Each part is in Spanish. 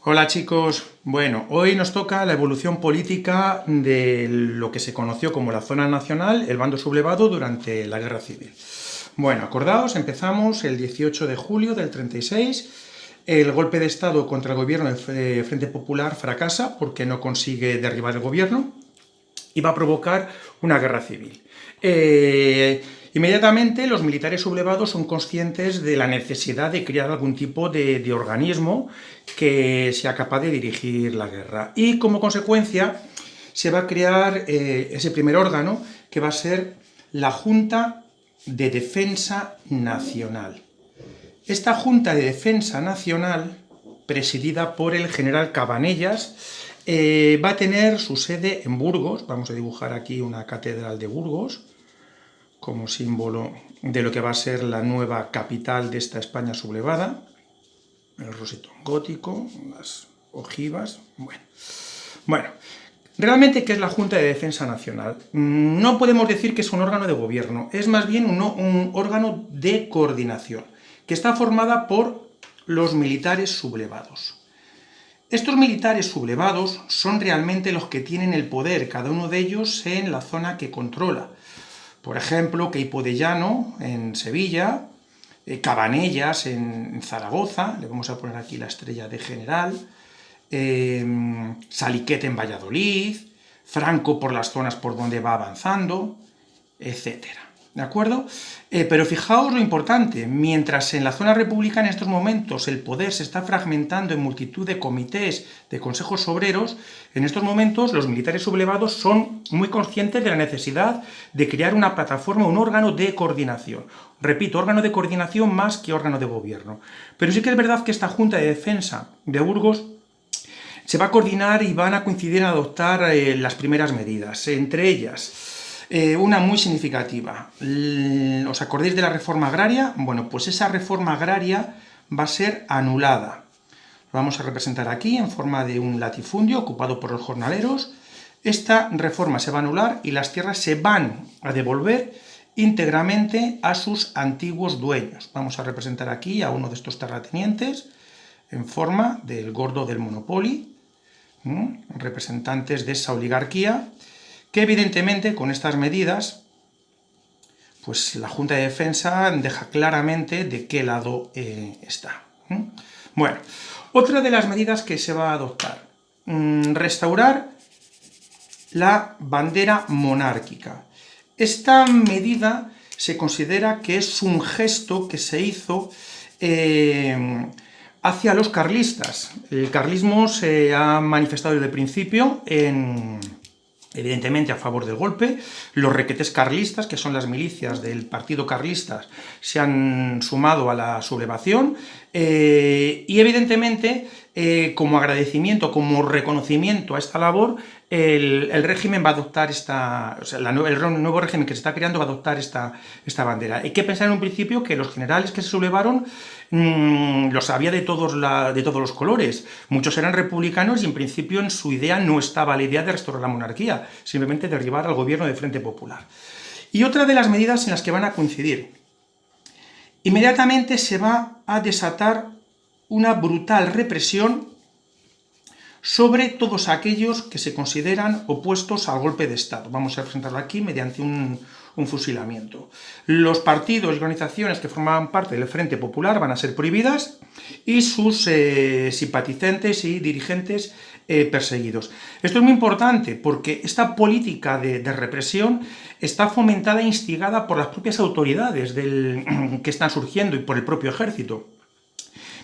Hola chicos, bueno, hoy nos toca la evolución política de lo que se conoció como la zona nacional, el bando sublevado durante la Guerra Civil. Bueno, acordaos, empezamos el 18 de julio del 36, el golpe de Estado contra el gobierno del Frente Popular fracasa porque no consigue derribar el gobierno y va a provocar una guerra civil. Inmediatamente los militares sublevados son conscientes de la necesidad de crear algún tipo de organismo que sea capaz de dirigir la guerra. Y como consecuencia se va a crear ese primer órgano que va a ser la Junta de Defensa Nacional. Esta Junta de Defensa Nacional, presidida por el general Cabanellas, va a tener su sede en Burgos. Vamos a dibujar aquí una catedral de Burgos como símbolo de lo que va a ser la nueva capital de esta España sublevada. El rosetón gótico, las ojivas. Bueno, realmente, ¿qué es la Junta de Defensa Nacional? No podemos decir que es un órgano de gobierno, es más bien un órgano de coordinación, que está formada por los militares sublevados. Estos militares sublevados son realmente los que tienen el poder, cada uno de ellos en la zona que controla. Por ejemplo, Queipo de Llano en Sevilla, Cabanellas en Zaragoza, le vamos a poner aquí la estrella de general, Saliquet en Valladolid, Franco por las zonas por donde va avanzando, etcétera. ¿De acuerdo? Pero fijaos lo importante, mientras en la zona republicana en estos momentos el poder se está fragmentando en multitud de comités, de consejos obreros, en estos momentos los militares sublevados son muy conscientes de la necesidad de crear una plataforma, un órgano de coordinación. Repito, órgano de coordinación más que órgano de gobierno. Pero sí que es verdad que esta Junta de Defensa de Burgos se va a coordinar y van a coincidir en adoptar las primeras medidas, entre ellas una muy significativa. ¿Os acordáis de la reforma agraria? Bueno, pues esa reforma agraria va a ser anulada. Lo vamos a representar aquí en forma de un latifundio ocupado por los jornaleros. Esta reforma se va a anular y las tierras se van a devolver íntegramente a sus antiguos dueños. Vamos a representar aquí a uno de estos terratenientes en forma del gordo del Monopoly, representantes de esa oligarquía, que evidentemente con estas medidas, pues la Junta de Defensa deja claramente de qué lado está. Bueno, otra de las medidas que se va a adoptar, restaurar la bandera monárquica. Esta medida se considera que es un gesto que se hizo hacia los carlistas. El carlismo se ha manifestado desde el principio evidentemente a favor del golpe. Los requetés carlistas, que son las milicias del partido carlista, se han sumado a la sublevación y evidentemente como agradecimiento, como reconocimiento a esta labor, el régimen va a adoptar el nuevo régimen que se está creando va a adoptar esta bandera. Hay que pensar en un principio que los generales que se sublevaron los había de todos los colores. Muchos eran republicanos y en principio en su idea no estaba la idea de restaurar la monarquía, simplemente derribar al gobierno del Frente Popular. Y otra de las medidas en las que van a coincidir. Inmediatamente se va a desatar una brutal represión sobre todos aquellos que se consideran opuestos al golpe de Estado. Vamos a presentarlo aquí mediante un fusilamiento. Los partidos y organizaciones que formaban parte del Frente Popular van a ser prohibidas y sus simpatizantes y dirigentes perseguidos. Esto es muy importante porque esta política de represión está fomentada e instigada por las propias autoridades que están surgiendo y por el propio ejército.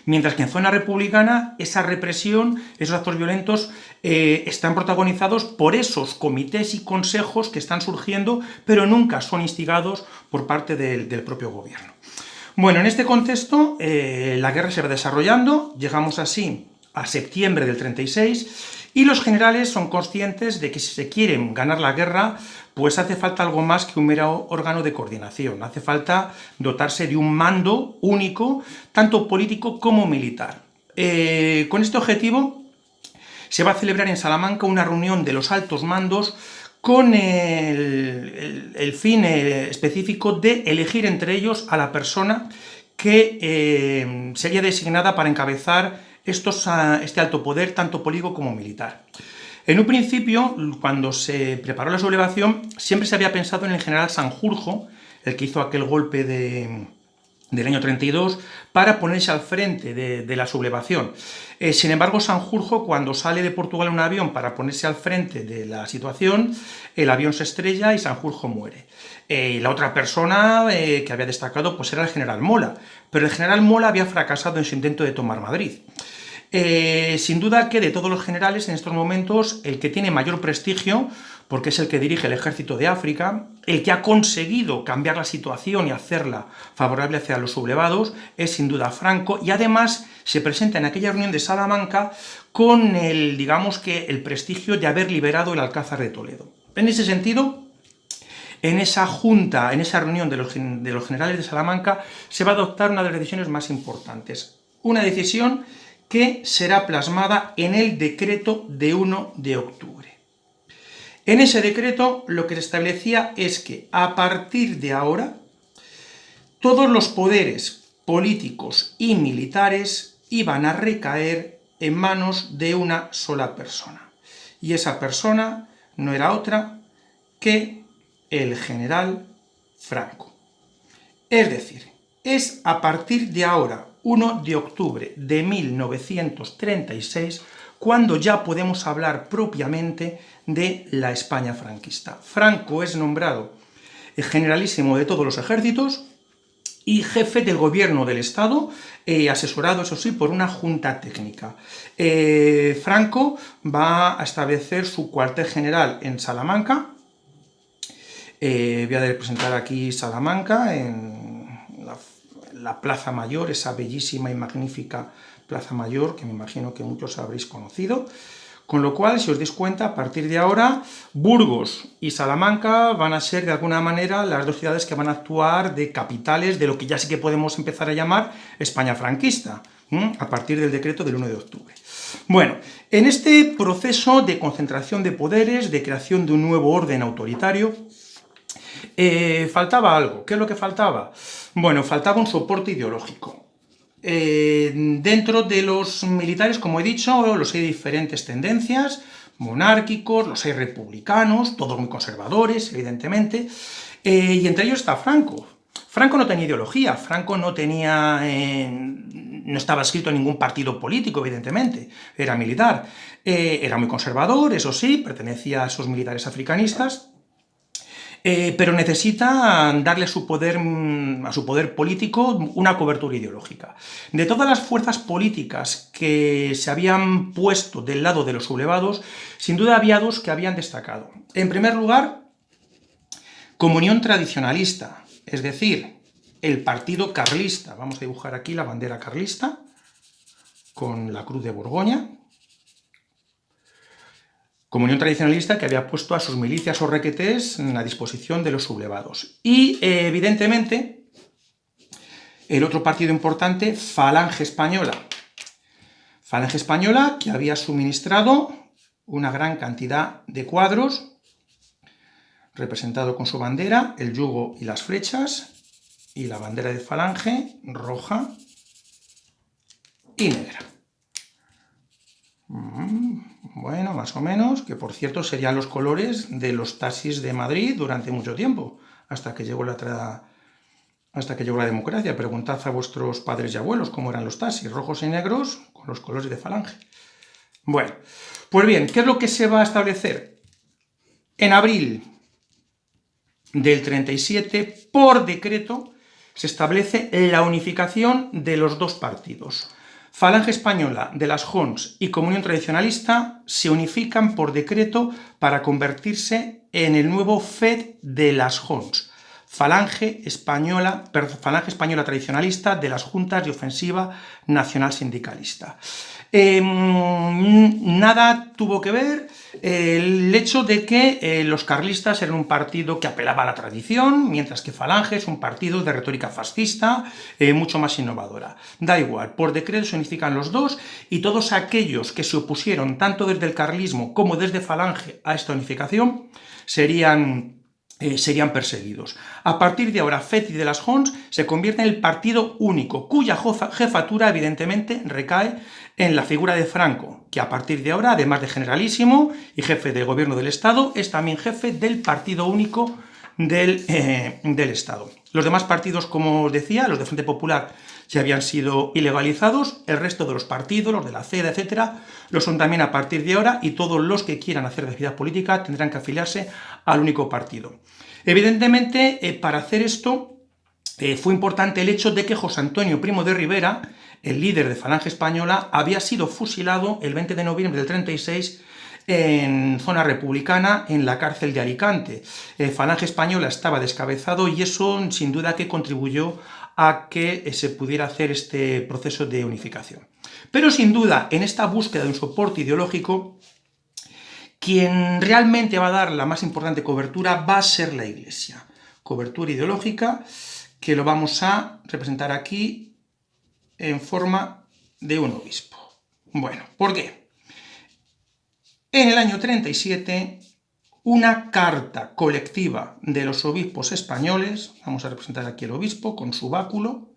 Mientras que en zona republicana esa represión, esos actos violentos están protagonizados por esos comités y consejos que están surgiendo, pero nunca son instigados por parte del propio gobierno. Bueno, en este contexto la guerra se va desarrollando, llegamos así a septiembre del 36 y los generales son conscientes de que si se quieren ganar la guerra, pues hace falta algo más que un mero órgano de coordinación. Hace falta dotarse de un mando único, tanto político como militar. Con este objetivo se va a celebrar en Salamanca una reunión de los altos mandos con el fin específico de elegir entre ellos a la persona que sería designada para encabezar este alto poder, tanto político como militar. En un principio, cuando se preparó la sublevación, siempre se había pensado en el general Sanjurjo, el que hizo aquel golpe del año 32, para ponerse al frente de la sublevación. Sin embargo, Sanjurjo, cuando sale de Portugal en un avión para ponerse al frente de la situación, el avión se estrella y Sanjurjo muere. La otra persona que había destacado pues era el general Mola, pero el general Mola había fracasado en su intento de tomar Madrid. Sin duda que de todos los generales en estos momentos el que tiene mayor prestigio, porque es el que dirige el ejército de África, el que ha conseguido cambiar la situación y hacerla favorable hacia los sublevados, es sin duda Franco, y además se presenta en aquella reunión de Salamanca con digamos que el prestigio de haber liberado el Alcázar de Toledo. En ese sentido, en esa junta, en esa reunión de los generales de Salamanca, se va a adoptar una de las decisiones más importantes. Una decisión que será plasmada en el decreto de 1 de octubre. En ese decreto lo que se establecía es que a partir de ahora todos los poderes políticos y militares iban a recaer en manos de una sola persona. Y esa persona no era otra que el general Franco. Es decir, es a partir de ahora, 1 de octubre de 1936, cuando ya podemos hablar propiamente de la España franquista. Franco es nombrado generalísimo de todos los ejércitos y jefe del gobierno del Estado, asesorado, eso sí, por una junta técnica. Franco va a establecer su cuartel general en Salamanca. Voy a representar aquí Salamanca en la Plaza Mayor, esa bellísima y magnífica Plaza Mayor que me imagino que muchos habréis conocido. Con lo cual, si os dais cuenta, a partir de ahora, Burgos y Salamanca van a ser de alguna manera las dos ciudades que van a actuar de capitales de lo que ya sí que podemos empezar a llamar España franquista, a partir del decreto del 1 de octubre. Bueno, en este proceso de concentración de poderes, de creación de un nuevo orden autoritario, faltaba algo. ¿Qué es lo que faltaba? Bueno, faltaba un soporte ideológico. Dentro de los militares, como he dicho, los hay diferentes tendencias, monárquicos, los hay republicanos, todos muy conservadores, evidentemente, y entre ellos está Franco. Franco no tenía ideología, Franco no estaba adscrito a ningún partido político, evidentemente, era militar, era muy conservador, eso sí, pertenecía a esos militares africanistas, pero necesita darle a su poder político una cobertura ideológica. De todas las fuerzas políticas que se habían puesto del lado de los sublevados, sin duda había dos que habían destacado. En primer lugar, Comunión Tradicionalista, es decir, el partido carlista. Vamos a dibujar aquí la bandera carlista con la cruz de Borgoña. Comunión Tradicionalista que había puesto a sus milicias o requetés a disposición de los sublevados. Y, evidentemente, el otro partido importante, Falange Española. Falange Española que había suministrado una gran cantidad de cuadros, representado con su bandera, el yugo y las flechas, y la bandera de Falange, roja y negra. Bueno, más o menos, que por cierto serían los colores de los taxis de Madrid durante mucho tiempo, hasta que llegó la democracia. Preguntad a vuestros padres y abuelos cómo eran los taxis, rojos y negros, con los colores de Falange. Bueno, pues bien, ¿qué es lo que se va a establecer? En abril del 37, por decreto, se establece la unificación de los dos partidos. Falange Española de las Jons y Comunión Tradicionalista se unifican por decreto para convertirse en el nuevo FED de las Jons, Falange Española Tradicionalista de las Juntas de Ofensiva Nacional Sindicalista. Nada tuvo que ver el hecho de que los carlistas eran un partido que apelaba a la tradición, mientras que Falange es un partido de retórica fascista, mucho más innovadora. Da igual, por decreto se unifican los dos y todos aquellos que se opusieron, tanto desde el carlismo como desde Falange, a esta unificación, serían serían perseguidos. A partir de ahora, Fet y de las Jons se convierte en el partido único, cuya jefatura evidentemente recae en la figura de Franco, que a partir de ahora, además de generalísimo y jefe del gobierno del Estado, es también jefe del partido único del Estado. Los demás partidos, como os decía, los de Frente Popular, ya habían sido ilegalizados, el resto de los partidos, los de la CEDA, etcétera, lo son también a partir de ahora, y todos los que quieran hacer actividad política tendrán que afiliarse al único partido. Evidentemente, para hacer esto, fue importante el hecho de que José Antonio Primo de Rivera, el líder de Falange Española, había sido fusilado el 20 de noviembre del 36 en zona republicana, en la cárcel de Alicante. Falange Española estaba descabezado y eso sin duda que contribuyó a que se pudiera hacer este proceso de unificación. Pero sin duda, en esta búsqueda de un soporte ideológico, quien realmente va a dar la más importante cobertura va a ser la Iglesia. Cobertura ideológica que lo vamos a representar aquí en forma de un obispo. Bueno, ¿por qué? En el año 37, una carta colectiva de los obispos españoles, vamos a representar aquí el obispo con su báculo,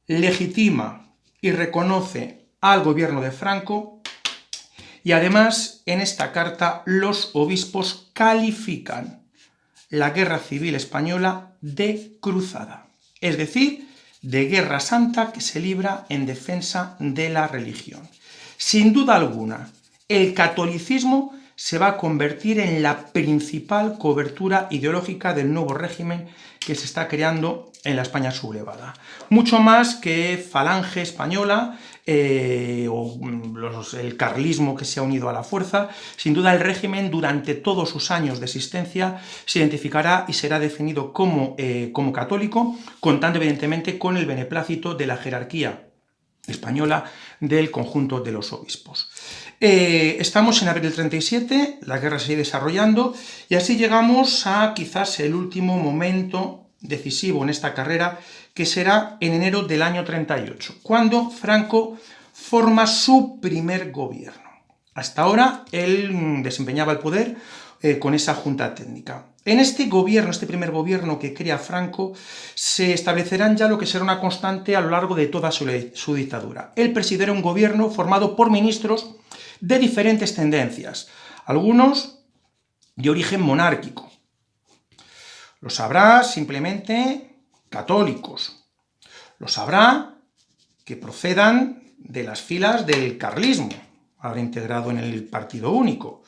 legitima y reconoce al gobierno de Franco, y además en esta carta los obispos califican la guerra civil española de cruzada, es decir, de guerra santa que se libra en defensa de la religión. Sin duda alguna, el catolicismo se va a convertir en la principal cobertura ideológica del nuevo régimen que se está creando en la España sublevada. Mucho más que Falange Española o el carlismo que se ha unido a la fuerza. Sin duda el régimen durante todos sus años de existencia se identificará y será definido como católico, contando evidentemente con el beneplácito de la jerarquía española del conjunto de los obispos. Estamos en abril del 37, la guerra se sigue desarrollando y así llegamos a quizás el último momento decisivo en esta carrera, que será en enero del año 38, cuando Franco forma su primer gobierno. Hasta ahora él desempeñaba el poder con esa junta técnica. En este gobierno, este primer gobierno que crea Franco, se establecerán ya lo que será una constante a lo largo de toda su dictadura. Él presidirá un gobierno formado por ministros de diferentes tendencias, algunos de origen monárquico. Los habrá simplemente católicos, los habrá que procedan de las filas del carlismo, ahora integrado en el partido único,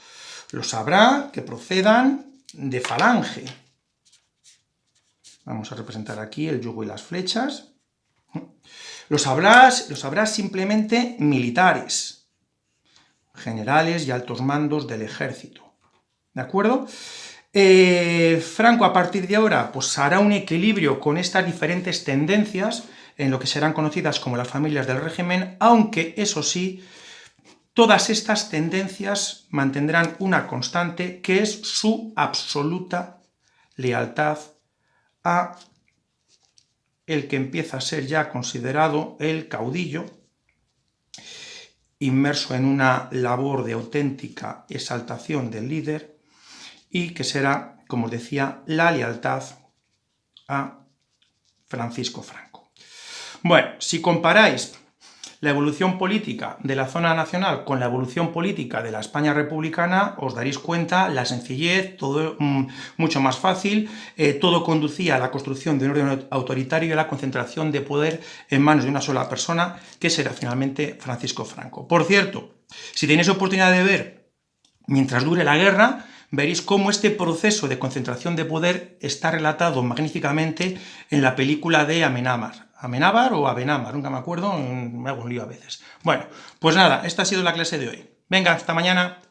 los habrá que procedan de Falange. Vamos a representar aquí el yugo y las flechas. Los habrá simplemente militares, generales y altos mandos del ejército. ¿De acuerdo? Franco a partir de ahora pues hará un equilibrio con estas diferentes tendencias en lo que serán conocidas como las familias del régimen, aunque eso sí, todas estas tendencias mantendrán una constante, que es su absoluta lealtad a el que empieza a ser ya considerado el caudillo, inmerso en una labor de auténtica exaltación del líder, y que será, como os decía, la lealtad a Francisco Franco. Bueno, si comparáis la evolución política de la zona nacional con la evolución política de la España republicana, os daréis cuenta la sencillez, todo mucho más fácil, todo conducía a la construcción de un orden autoritario y a la concentración de poder en manos de una sola persona, que será finalmente Francisco Franco. Por cierto, si tenéis oportunidad de ver, mientras dure la guerra, veréis cómo este proceso de concentración de poder está relatado magníficamente en la película de Amenábar o Abenámar, nunca me acuerdo, me hago un lío a veces. Bueno, pues nada, esta ha sido la clase de hoy. Venga, hasta mañana.